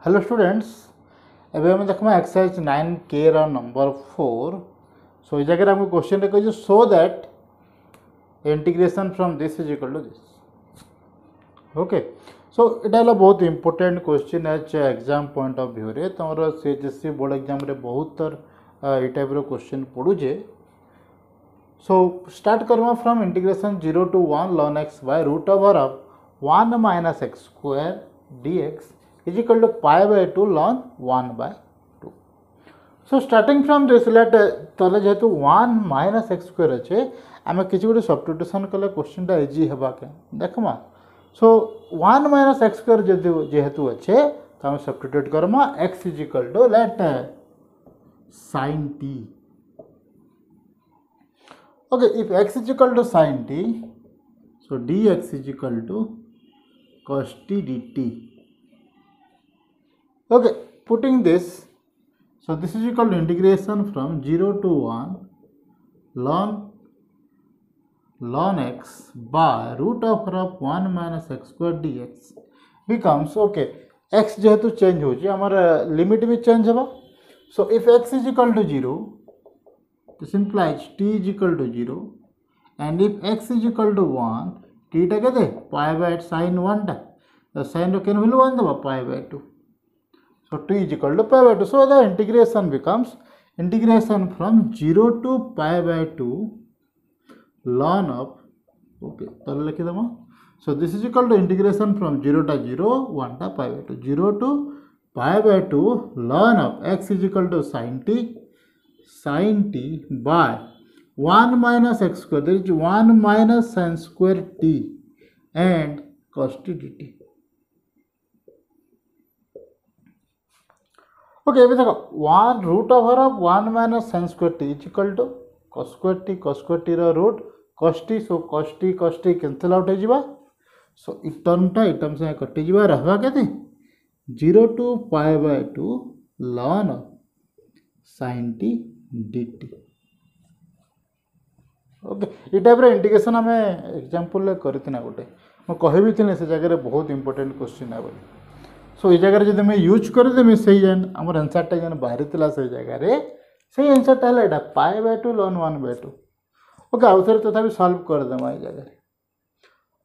Hello students एबे हम देखमा exercise 9K रा नंबर 4 सो इस जगह हमको क्वेश्चन रे कहियो so that integration from this is equal to this okay so इटा हला बहुत इंपोर्टेंट क्वेश्चन एच एग्जाम पॉइंट ऑफ व्यू रे तमरो सीएचएससी बोर्ड एग्जाम रे बहुत तर ई टाइप रो क्वेश्चन पडु जे सो स्टार्ट करमा from integration 0 to 1 ln x by root over of 1 minus x square dx is equal to pi by 2 ln 1 by 2. So starting from this let तले जेहेतु 1 minus x square अच्छे आमे किसी गोटे substitution कले question टा easy हेबा के देखमा सो 1 minus x square जेहेतु अच्छे तो हम substitute Karma x is equal to let sin t. Okay, if x is equal to sin t, so dx is equal to cos t dt. Okay, putting this, so this is equal to integration from 0 to 1 ln x by root over of 1 minus x square dx becomes, okay, x जेहेतु change हो हमारा limit भी change होगा. So if x is equal to 0, this implies t is equal to 0 and if x is equal to 1 t टा कहते pi by sin 1 टा the sin रो केन वैल्यू 1 देबा pi by 2 so t is equal to pi by 2 so the integration becomes integration from 0 to pi by 2 ln of okay तो लिख देबा so this is equal to integration from 0 to 0 1 टा pi by 2 0 to pi by 2 ln of x is equal to sin t by 1 minus x square, there is 1 minus sin square t and cos t dt. Okay, अभी देखो 1 root over of 1 minus sin square t is equal to cos square t row root cos t, so cos t cancel out हो जावा, so इस term से कटि जावा रहबा केते 0 to pi by 2 ln sin t dt. Okay ये type रे integration आम example करथिना गोटे मैं कहबी थिने से जगह बहुत इंपोर्टेंट क्वेश्चन है बोली सो ये जगह जब मैं यूज कर देमी सही जन हमर आंसर टा जन बाहरी थिला सही जगह रे सही आंसर टा हला pi by 2 ln 1 by 2 okay आउथरे तथापि सॉल्व कर देमा ये जगह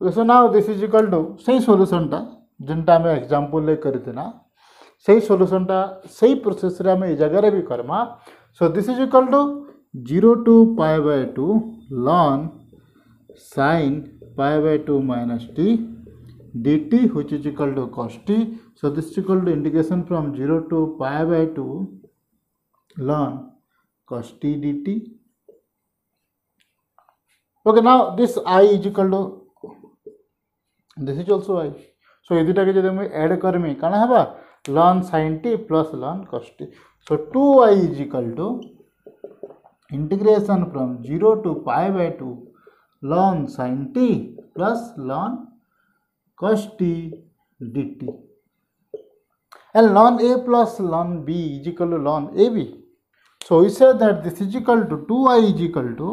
okay so now this is equal to सही सॉल्यूशन टा जनटा हम एग्जांपल ले करथिना सही सॉल्यूशन टा सही प्रोसेस रे हम ये जगह रे भी करमा so this is equal to 0 to pi by 2 ln sin pi by 2 minus t dt which is equal to cos t. So this is equal to integration from 0 to pi by 2 ln cos t dt. Okay, now this I is equal to this is also I. So ये दुटा के जब मैं add करमी काना हबा ln sin t plus ln cos t. So 2I is equal to integration from 0 to pi by 2 ln sin t plus ln cos t dt and ln a plus ln b is equal to ln ab. So we say that this is equal to 2I is equal to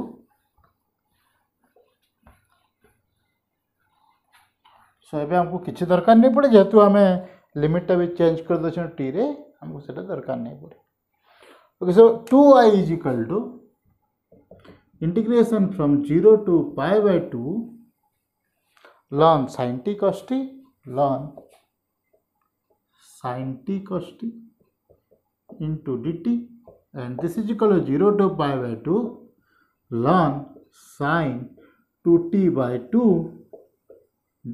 so एबे हमको किसी दरकार नहीं पड़े जेहेतु आम limit भी change कर दे टी रे हमको सेटा दरकार नहीं पड़े. Okay so 2I is equal to integration from 0 to pi by 2 ln sin t cos t ln sin t cos t into dt and this is equal to 0 to pi by 2 ln sin 2t by 2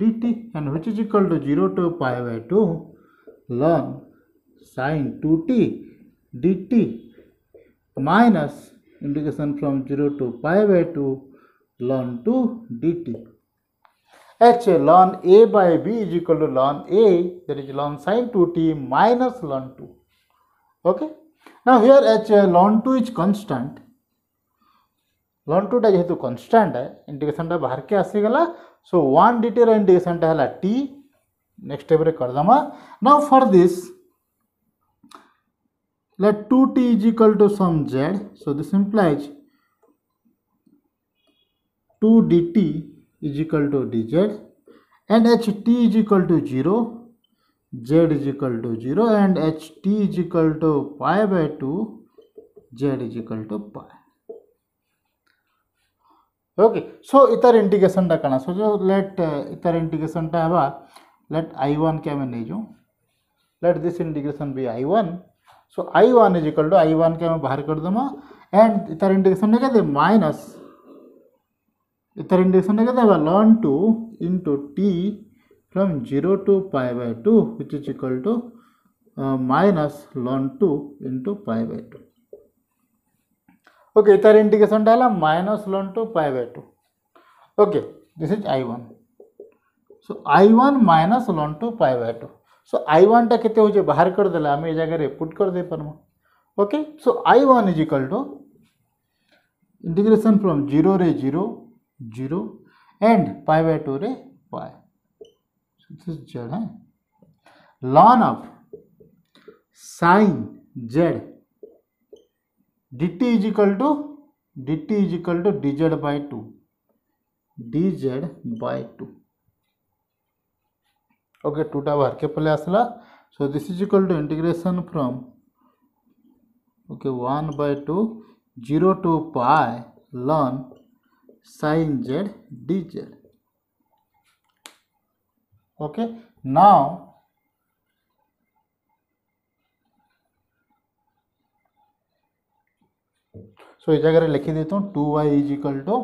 dt and which is equal to 0 to pi by 2 ln sin 2t dt minus integration from 0 to pi by 2 ln 2 dt. H ln a by b is equal to ln a, that is ln sin 2t minus ln 2. Okay. Now here h ln 2 is constant. ln 2 टा जेहेतु constant है integration टा बाहर के आसी गला so 1 dt रा integration टा हला t नेक्स्ट स्टेप रे कर दमा. Now for this let 2t is equal to some z, so this implies 2 dt is equal to dz and ht is equal to 0 z is equal to 0 and ht is equal to pi by 2 z is equal to pi. Okay, so इतर integration टा कना सो जो late इतर integration टा हवा late I1 के हमें नहीं जो let this integration be I1. So I1 is equal to I1 के हमें बाहर कर दमा एंड इतर इंटीग्रेशन ने कहते माइनस इतर इंटीग्रेशन ने कहते ln 2 into t from 0 to pi by 2 which is equal to minus ln 2 into pi by 2. Okay, इतर इंटीग्रेशन डाला minus ln 2 pi by 2. Okay, this is I1. So I1 minus ln 2 pi by 2. So I1 टा केते होजे बाहर कर देला हमें ए जगह रे पुट कर दे परमा. Okay, so I1 is equal to integration from 0 रे 0 0 and pi by 2 रे pi. So this is z है ln of sin z dt is equal to dz by 2 dz by 2. Okay, 2 टा बाहर के पहले आसला. So this is equal to integration from okay 1 by 2 0 to pi ln sin z dz. Okay, now so इस जगह लिखी देता हूँ 2y is equal to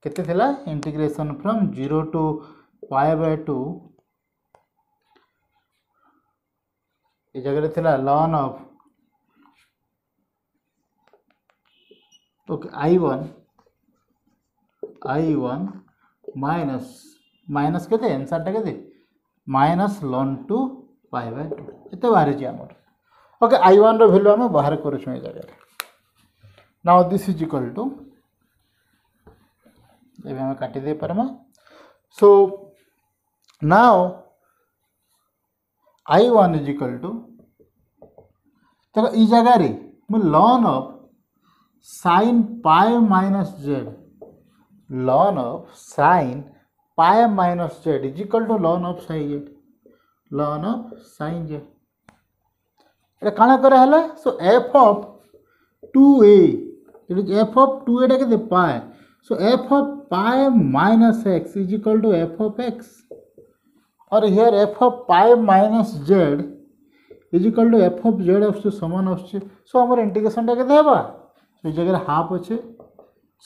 कितने थिला integration from 0 to pi by 2 इस जगह थिला ln of okay I1 minus के आंसर टा के माइनस ln 2 pi by 2 इतने बाहर जी आमर. ओके I1 रो वैल्यू आम बाहर करूँ ए जगह. Now this is equal to एबे हम काटी दे परमा. So now I1 is equal to तो इस जगह रे मैं ln of sin pi minus z ln of sin pi minus z is equal to ln of sin z ln of sin z एटा काना करे हला. So f of 2a it is f of 2a टा के pi. So f of pi minus x is equal to f of x और here f of pi minus z is equal to f of z आछे समान आछे. So हमर integration टा केते हेबा. So इस जगह हाफ आछे.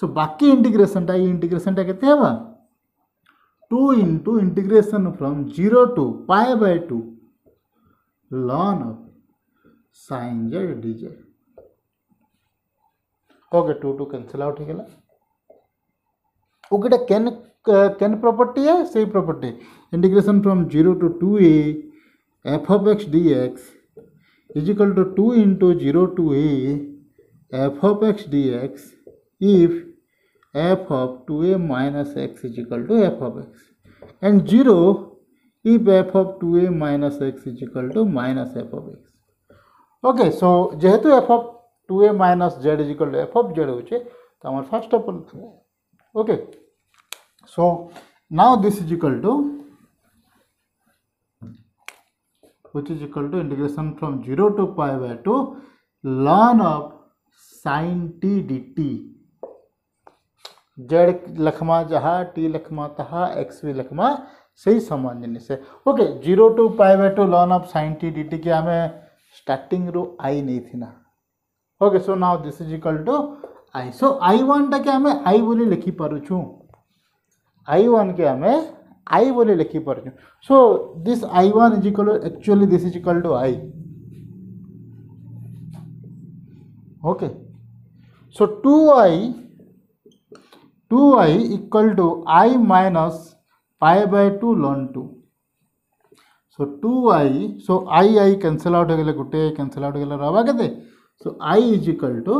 So बाकी इंटीग्रेशन टा केते हेबा 2 into integration from 0 to pi by 2 ln of sin z dz. Okay, 2 cancel out हो गला. ओके कैन प्रॉपर्टी है सही property integration from 0 to 2a f of x dx is equal to 2 into 0 to a f of x dx if f of 2a minus x is equal to f of x and 0 if f of 2a minus x is equal to minus f of x. Okay, so जेहेतु f of 2a minus z is equal to f of z होचे तो हमार first of all. Okay, so now this is equal to which is equal to integration from 0 to pi by 2 ln of sin t dt z Lakhma जहाँ t Lakhma तहा x भी लखमा सही समान जिनिस है. Okay 0 to pi by 2 ln of sin t dt के हमें starting row I नहीं थी ना. Okay, so now this is equal to I. So I1 टा के हमें I बोली लिखी पारुछु. I1 के हमें I बोली लिखी पारुछु. So this I1 is equal to actually this is equal to I. Okay, so 2I equal to I minus pi by 2 ln 2. So 2I, so I cancel out हो गले गुटे cancel out हो गले रहबा केते. So I is equal to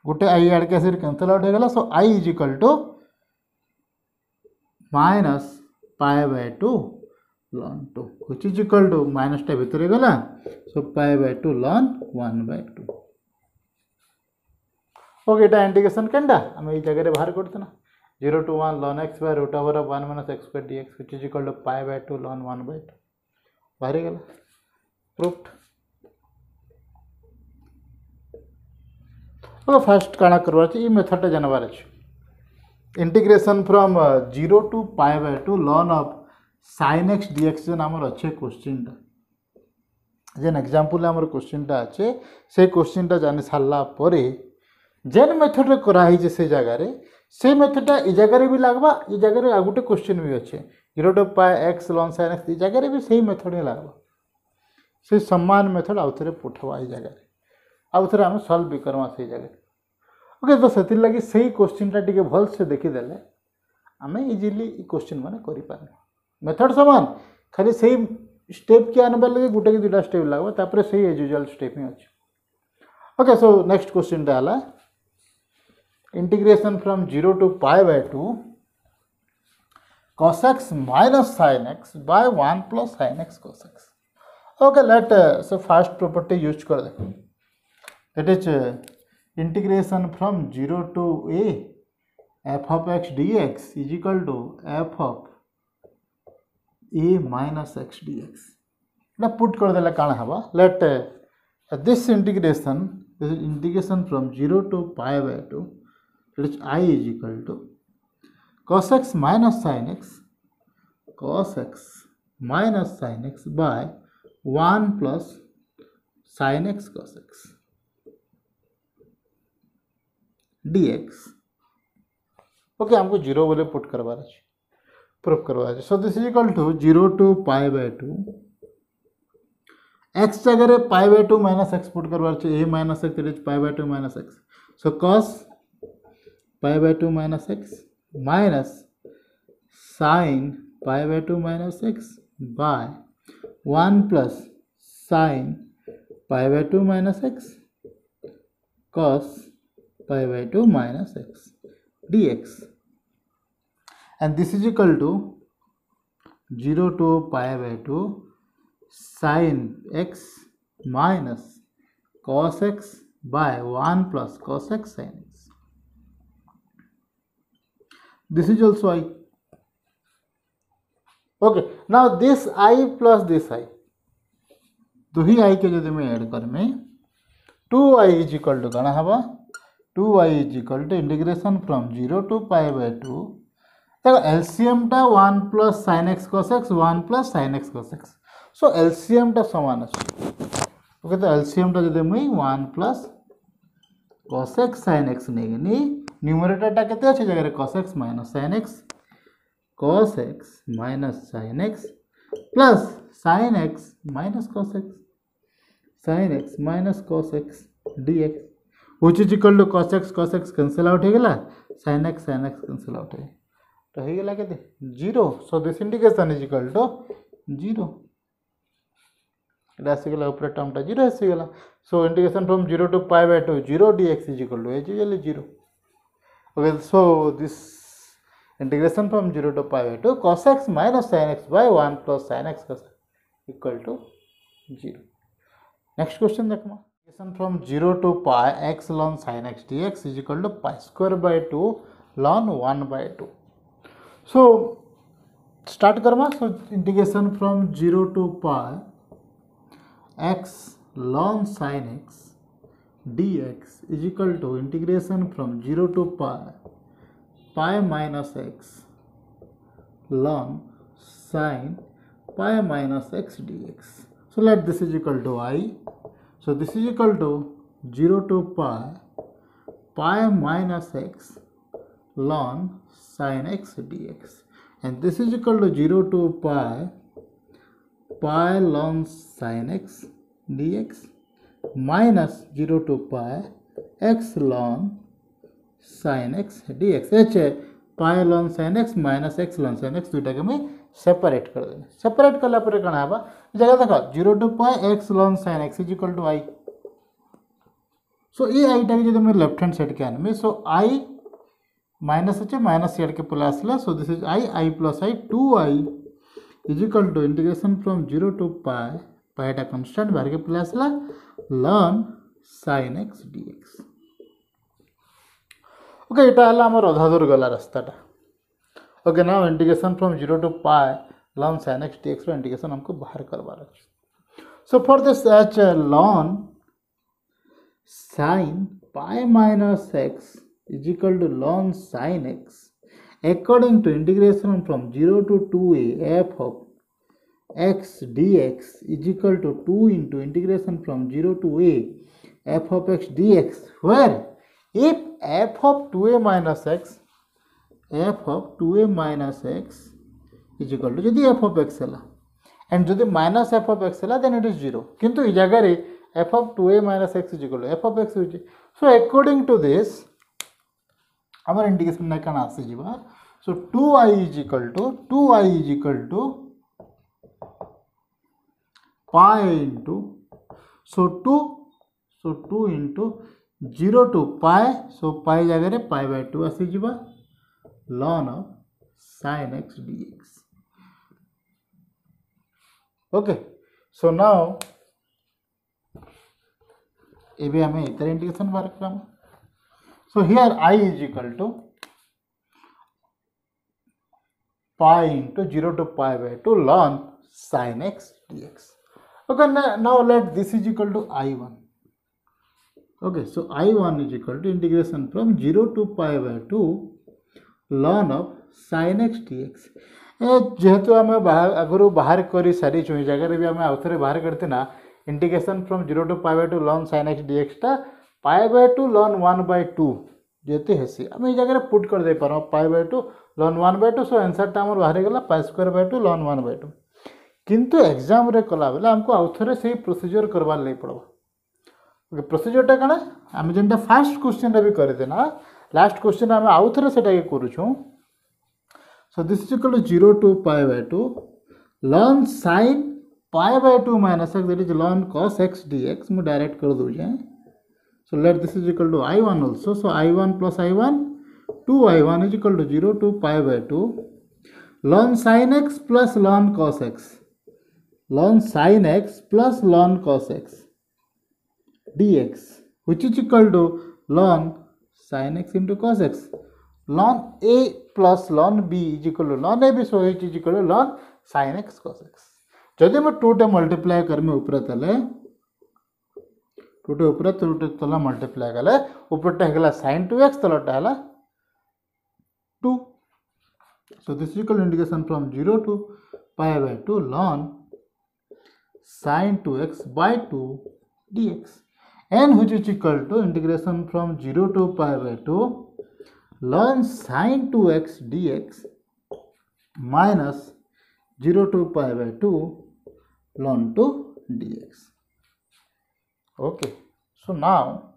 Gute I add के सिर cancel out हो गला. So I is equal to minus pi by 2 ln 2 which is equal to minus टा भितर गला. So pi by 2 ln 1 by 2. Okay, Etah integration Canada हम ई जगह रे बाहर करते ना 0 to 1 ln x by root over of 1 minus x square dx which is equal to pi by 2 ln 1 by 2. बाहरी गला प्रूफ्ड। ओके फास्ट काଣା करवार अछि, ई मेथड जानबार अछि। Integration from 0 to pi by 2 ln ऑफ sin x dx जन हमर अच्छे क्वेश्चन टा जेन एग्जांपल हमर क्वेश्चन टा अच्छे से क्वेश्चन टा जानि सारला परे जेन मेथड रे करा ही जे से जगह रे से मेथड टा ई जगह रे भी लागबा, ई जगह रे आ गुटे क्वेश्चन भी अच्छे 0 to pi x ln sin x, ई जगह रे भी सही मेथड ही लागबा, से समान मेथड आउथरे पुठवा ई जगह रे आउथरे हम सॉल्व भी करवा से जगह। ओके तो सेतिर लगी सही क्वेश्चन टा टिके भल से देखि देले आमे इजीली ई क्वेश्चन माने करि पारे। मेथड समान खाली सही स्टेप के आने लगे गुटे के दुटा स्टेप लागबा, तापर सही एज यूजुअल स्टेप ही अछि। ओके सो नेक्स्ट क्वेश्चन टा हला integration from 0 to pi by 2 cos x minus sin x by 1 plus sin x cos x. Okay, let so first property use कर दे, that is integration from 0 to a f of x dx is equal to f of a minus x dx. ना put कर देला काना हवा, let this integration from 0 to pi by 2, that is I is equal to cos x minus sin x by 1 plus sin x cos x dx. Okay हमको 0 बोले put करवार है, proof करवार है। So this is equal to 0 to pi by 2 x जगह pi by 2 minus x put करवार है, a minus x is pi by 2 minus x, so cos pi by 2 minus x minus sin pi by 2 minus x by 1 plus sin pi by 2 minus x cos pi by 2 minus x dx, and this is equal to 0 to pi by 2 sin x minus cos x by 1 plus cos x sin x. This is also I. Okay, now this I plus this I, दो ही I के यदि मैं add कर में 2I is equal to कना हवा 2I is equal to integration from 0 to pi by 2, देखो LCM टा 1 plus sin x cos x 1 plus sin x cos x, so LCM टा समान अछि। ओके तो LCM टा यदि मैं 1 plus cos x sin x नेगनी न्यूमरेटर टा केते अछि जगह cos x minus sin x plus sin x minus cos x dx, which is equal to cos x cancel out हो गेला, sin x cancel out है तो हो गेला केते 0. so this integration is equal to 0, इला से गेला ऊपर टर्म टा 0 से गेला, so integration from 0 to pi by 2 0 dx is equal to usually 0. Okay, so this integration from 0 to pi by 2 cos x minus sin x by 1 plus sin x cos x equal to 0. Next question देखमा, integration from 0 to pi x ln sin x dx is equal to pi square by 2 ln 1 by 2. So start करवा, so integration from 0 to pi x ln sin x dx is equal to integration from 0 to pi minus x ln sin pi minus x dx. So let this is equal to I. So this is equal to 0 to pi minus x ln sin x dx, and this is equal to 0 to pi ln sin x dx minus 0 to pi x ln sin x dx. h pi ln sin x minus x ln sin x दुटा के मैं separate कर देना, separate करला पर कना हबा जगह देखो 0 to pi x ln sin x is equal to I. सो ये I टा जदि मैं लेफ्ट हैंड साइड के आने में, सो I माइनस अच्छे माइनस साइड के प्लस ला, so this is I plus I 2I is equal to integration from 0 to pi टा कांस्टेंट बाहर के प्लस ला ln sin x dx. Okay इटा हला हमर आधा दूर गला रास्ता टा. Okay now integration from 0 to pi ln sin x dx रो इंटीग्रेशन हमको बाहर करवार अछि। So for this H ln sin pi minus x is equal to ln sin x according to integration from 0 to 2a f of x dx is equal to 2 into integration from 0 to a f of x dx, where if f of 2a minus x is equal to जदि f of x है and जदि minus f of x है then it is 0, किंतु इस जगह रे f of 2a minus x is equal to f of x होची। So according to this our integration ना कना आसे जीवा, so 2i is equal to pi into so 2 into 0 to pi, so pi जगह रे pi by 2 आसे जीवा ln of sin x dx. Okay, so now एबे हमें इतर इंटीग्रेशन बार करम। So here I is equal to pi into 0 to pi by 2 ln sin x dx. Okay, now let this is equal to I1. Okay, so I1 is equal to integration from 0 to pi by 2 ln of sin x dx. जेहेतु आम आगु बाहर कर सारी जगह भी आम आउ थे बाहर करते ना integration from 0 to pi by 2 ln sin x dx टा पाई बाय 2 ln 1 बाय 2 जेते हेसी आम ये जगह पुट कर दे पारो पाई बाय 2 ln 1 बाय 2, सो आंसर टा हमर बाहर गला पाई स्क्वायर बाय 2 ln 1 बाय 2, किंतु एग्जाम रे कला बेला हमको आउ थे से प्रोसीजर करबा ले पड़ो। ओके, प्रोसीजर टा कना आम जेंटा फर्स्ट क्वेश्चन रे भी करते ना लास्ट क्वेश्चन आम आउ थे सेटा के करूछु। So this is equal to 0 to pi by 2 ln sin pi by 2 minus x, that is ln cos x dx mu direct कर दो जाए। So let this is equal to I1 also, so I1 plus I1 2I1 is equal to 0 to pi by 2 ln sin x plus ln cos x, ln sin x plus ln cos x dx, which is equal to ln sin x into cos x ln a plus ln b is equal to ln a b, so h is equal to ln sin x cos x. जदि मैं 2 टे multiply करमे ऊपर तले 2 टे ऊपर 2 टे तला multiply कले ऊपर टा हेगला sin 2x तलटा हला 2. So this is equal to integration from 0 to pi by 2 ln sin 2x by 2 dx, and which is equal to integration from 0 to pi by 2 ln sin 2x dx minus 0 to pi by 2 ln 2 dx. Okay, so now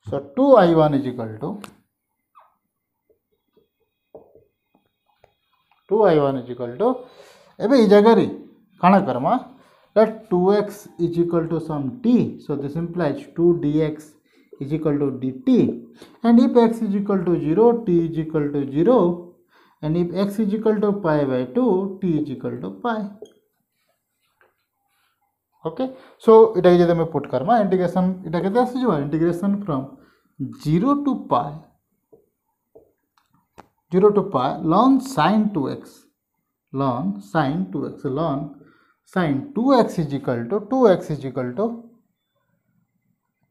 so 2I1 is equal to 2I1 is equal to एबे ई जगह रे काना Karma, let 2x is equal to some t, so this implies 2 dx is equal to dt, and if x is equal to 0 t is equal to 0, and if x is equal to pi by 2 t is equal to pi. Okay, so इटा जदि मैं put Karma integration इटा केते आसी जवा integration from 0 to pi ln sin 2x ln sin 2x is equal to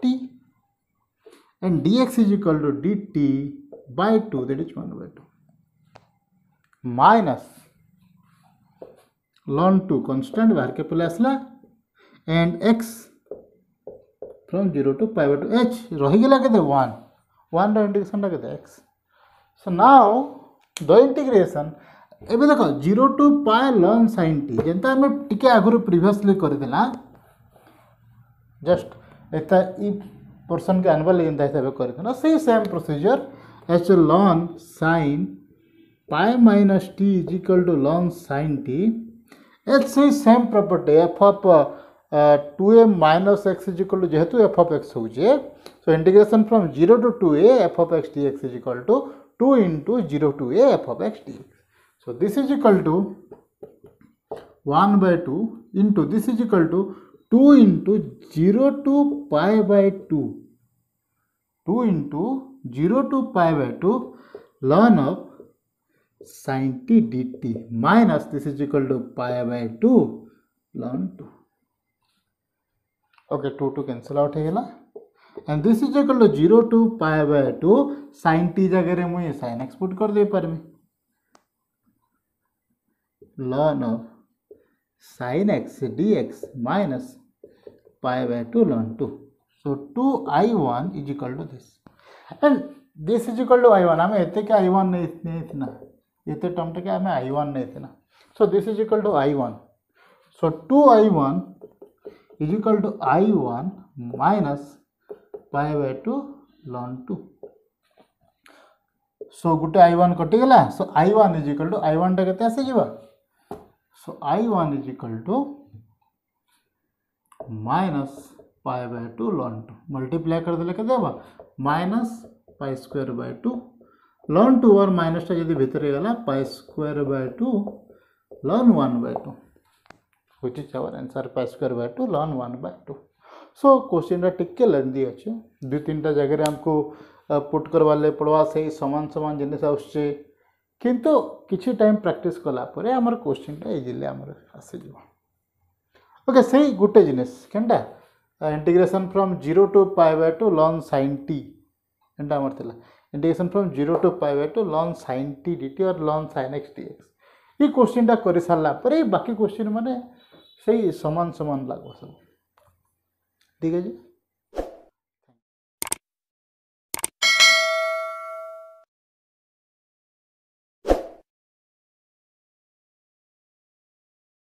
t, and dx is equal to dt by 2, that is 1 by 2, minus ln 2 constant बाहर के पहले आसला, and x from 0 to pi by 2 h रही गला के 1 रो integration टा के x. So now the integration एबे देखो 0 to pi ln sin t जेंता हमें टिके आगुरु प्रीवियसली कर देला, जस्ट एता ई पोर्शन के अनबल जेंता हिसाब कर देना सही same procedure h ln sin pi minus t is equal to ln sin t, h सही same property f of 2a minus x is equal to जेहेतु f of x होजे, so integration from 0 to 2a f of x dx is equal to 2 into 0 to a f of x dx. So this is equal to 1 by 2 into this is equal to 2 into 0 to pi by 2 2 into 0 to pi by 2 ln of sin t dt minus this is equal to pi by 2 ln 2. Okay, 2 to cancel out ହେଇଗଲା and this is equal to 0 to pi by 2 sin t जगह मुझे sin x put कर दे पारमी ln of sin x dx minus pi by 2 ln 2. So 2i1 is equal to this and this is equal to i1. हमें इतने क्या i1 नहीं इतना इतने term के हमें i1 नहीं इतना. So this is equal to i1. So 2i1 is equal to i1 minus pi by 2 ln 2. So Gute i1 कटि गला. So i1 is equal to i1 टा केते आसे जीवा. So i1 is equal to minus pi by 2 ln 2. Multiply कर देले के देबा minus pi square by 2 ln 2 और माइनस टा यदि भीतर गला pi square by 2 ln 1 by 2 which is our answer pi square by 2 ln 1 by 2. So question टा टिके लेंदी अछि दु तीनटा जगह हमको पुट करवाले पड़वा से समान समान जिनिस आउछे किंतु किछि टाइम प्रैक्टिस कला परे हमर क्वेश्चन टा इजीली हमर आसे जीव. ओके सही गुटे जिनिस केनटा integration from 0 to pi by 2 ln sin t एंटा हमर थिला integration from 0 to pi by 2 ln sin t dt और ln sin x dx ये क्वेश्चन टा करि सारला परे बाकी क्वेश्चन माने सही समान समान लागो सब. ठीक है जी.